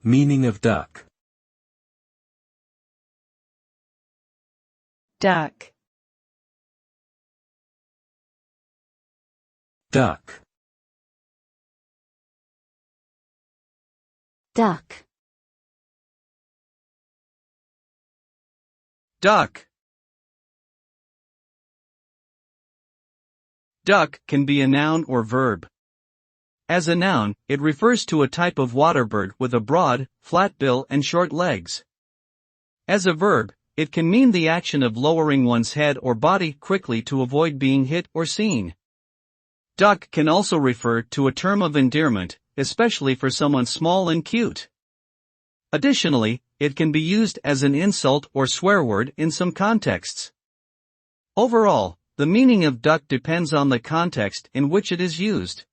Meaning of duck. Duck. Duck. Duck. Duck. Duck can be a noun or verb. As a noun, it refers to a type of waterbird with a broad, flat bill and short legs. As a verb, it can mean the action of lowering one's head or body quickly to avoid being hit or seen. Duck can also refer to a term of endearment, especially for someone small and cute. Additionally, it can be used as an insult or swear word in some contexts. Overall, the meaning of duck depends on the context in which it is used.